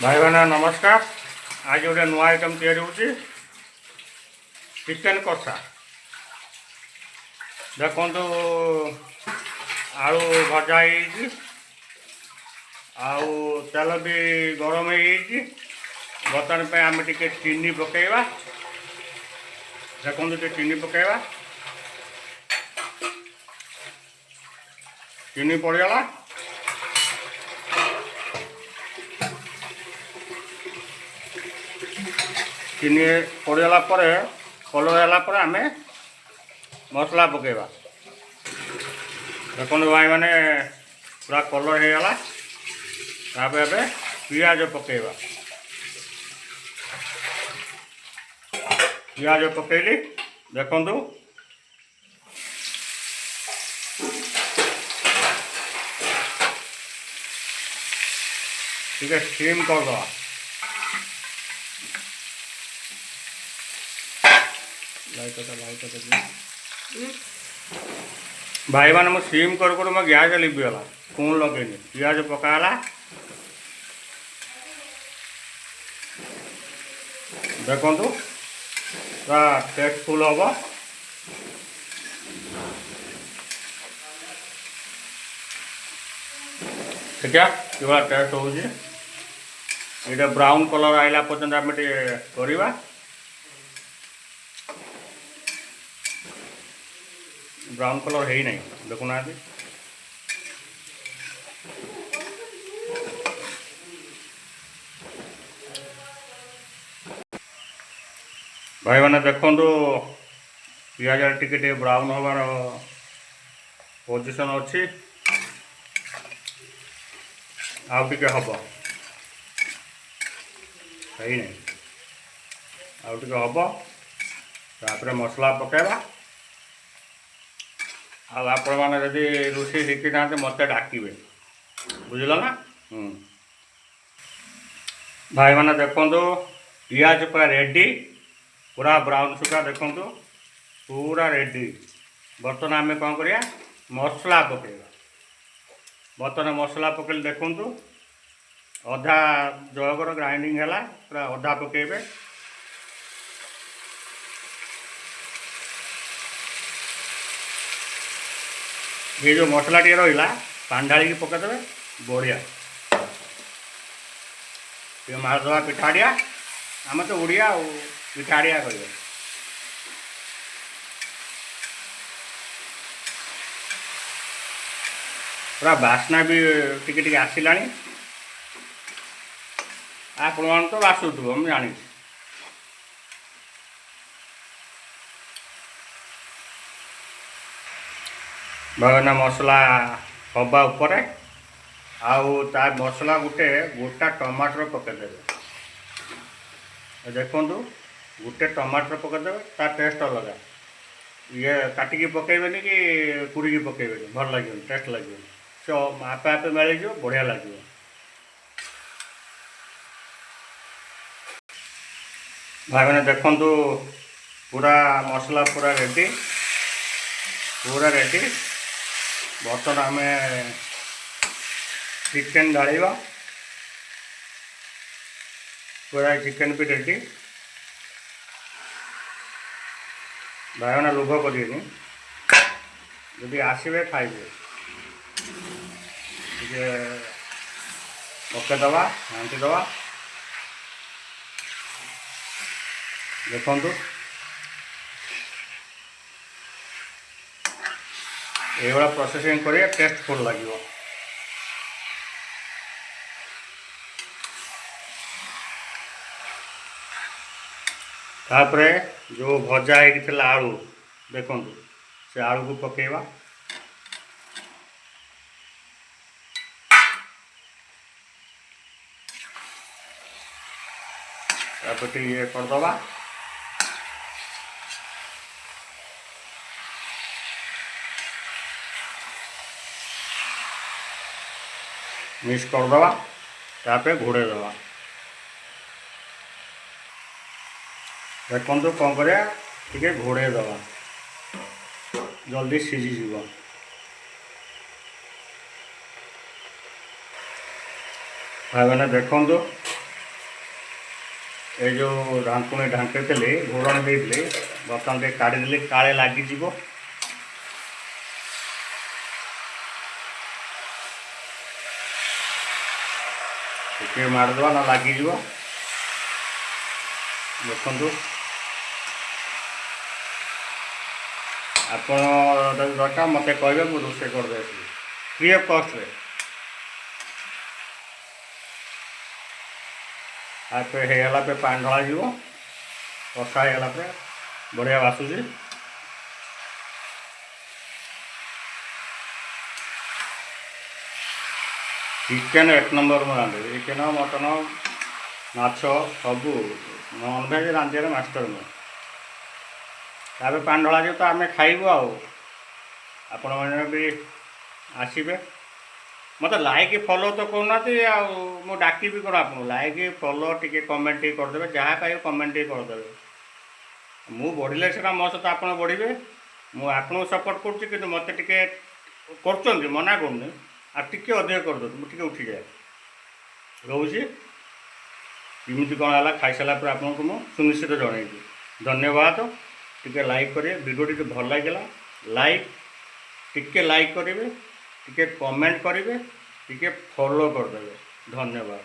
भाई बहन नमस्कार। आज गोटे नुआ आइटम तैयारी होची चिकेन कषा। देखो आलू भजा हो तेल भी गरम हो बर्तन पे आम टे चीनी पकेवा। देखो चीनी पकेवा, चीनी पड़गला। चीनी पड़गला कलर है आम मसला पकेवा। देखो भाई मैंने पूरा कलर होगला। पियाज पकेवा, पियाज पकेली। देखु ठीक है, स्टीम करदे। भाई मैंने मुझे सीम कर मो गैस लिपीगला। पुणी लगेनि पियाज पकाला। देखु पूरा टेस्टफुल हम। ठीक है, ये टेस्ट हो ब्राउन कलर आइला पर्यंत आम करवा। ब्राउन कलर है ही नहीं, देखुना। भाई मैंने देखु पियाज टे ब्राउन हबार पोजिशन अच्छी। आउ टे हम है नहीं, आउ टे हम तापर मसला पकेवा। आपण मैंने जदि रोषे शिखी ना मत डाके बुझल ना। भाई मैंने देखु पियाज पूरा रेडी, पूरा ब्राउन सुखा। देखु पूरा रेडी। बर्तन आम कौन करिया मसला पकेवा। बर्तन मसला पकेले देखु अधा जगर ग्राइंडिंग है, पूरा अधा पकेबे। ये जो मसला टे रहा पानी ढाल पकईदे बढ़िया। मारदे पिठाड़िया, आम तो ओडिया पिठाड़िया कह। पूरा बास्ना भी टिके आसला। आपण तो बासुथ्व मुझे जानी। भावना मसला हवा उपर ता मसला गोटे गोटा टमाटर पकईदे। देखु गोटे टमाटर पकईदे, ता टेस्ट अलग। ये काटिकी पकईबेनि कि कुड़ी पकईबेनि, भल लगे, टेस्ट लगे। सो आपे आपे मिल बढ़िया लगे। भाई मैंने देखु पूरा मसला पूरा रेडी, पूरा रेडी। बर्तन आम चिकेन ढालिबा। पूरा चिकेन भी रेडी। भाई मैंने लोभ करेनि, जदि आसबे खाइबे पकईदबा, घाटीदबा। देखु ये प्रोसेसिंग करिए, टेस्टफुल लगे। तापरे जो भजा होता आलू, देखु से आलू को पकेवा। ये करदबा। मिक्स करदबा, तापर घोड़े दबा। देखु कौन कर घोड़े दबा, जल्दी सीझीज। भाई मैंने देखु ଏ ଯେଉଁ ଢାଙ୍କୁଣୀ ଢାଙ୍କିଥିଲି ଘୋଡ଼ଣି ଦେଇଥିଲି ବର୍ତ୍ତମାନ ଟିକେ କାଢ଼ିଦେଲି କାଳେ ଲାଗିଯିବ। ଟିକେ ମାରିଦେବା ନା ଲାଗିଯିବ। ଦେଖନ୍ତୁ ଆପଣ ଯଦି ଦରକାର ମୋତେ କହିବେ ମୁଁ ରୋଷେଇ କରିଦେଇଥିଲି ଫ୍ରି ଅଫ୍ କଷ୍ଟରେ। ଆଉ ହେଇଗଲା ପରେ ପାଣି ଢଳାଯିବ। କଷା ହେଇଗଲା ପରେ ବଢ଼ିଆ ବାସୁଛି। ଚିକେନ୍ 1 ନମ୍ବର ମୁଁ ରାନ୍ଧିବି। ଚିକେନ୍ ମଟନ୍ ମାଛ ସବୁ ନନଭେଜ୍ ରାନ୍ଧିବାରେ ମାଷ୍ଟର ମୁଁ। ତାପରେ ପାଣି ଢଳାଯିବ ତ ଆମେ ଖାଇବୁ ଆଉ। ଆପଣମାନେ ବି ଆସିବେ। ମୋତେ ଲାଇକ୍ ଫଲୋ ତ କରୁନାହାନ୍ତି ଆଉ ମୁଁ ଡାକିବି କ'ଣ ଆପଣଙ୍କୁ? ଲାଇକ୍ ଫଲୋ ଟିକେ କମେଣ୍ଟ ଟିକେ କରିଦେବେ। ଯାହା ପାଇବେ କମେଣ୍ଟ ଟିକେ କରିଦେବେ। ମୁଁ ବଢ଼ିଲେ ସେଟା ମୋ ସହିତ ଆପଣ ବଢ଼ିବେ। ମୁଁ ଆପଣଙ୍କୁ ସପୋର୍ଟ କରୁଛି କିନ୍ତୁ ମୋତେ ଟିକେ କରୁଛନ୍ତି ମନା କରୁନି। ଆଉ ଟିକେ ଅଧିକ କରିଦେଉଛି ମୁଁ ଟିକେ ଉଠିଯାଏ। ରହୁଛି। କେମିତି କ'ଣ ହେଲା ଖାଇସାରିଲା ପରେ ଆପଣଙ୍କୁ ମୁଁ ସୁନିଶ୍ଚିତ ଜଣାଇବି। ଧନ୍ୟବାଦ। ଟିକେ ଲାଇକ୍ କରିବେ। ଭିଡ଼ିଓଟି ଯଦି ଭଲ ଲାଗିଲା ଟିକେ ଲାଇକ୍ କରିବେ, ଟିକେ କମେଣ୍ଟ କରିବେ, ଟିକେ ଫଲୋ କରିଦେବେ। ଧନ୍ୟବାଦ।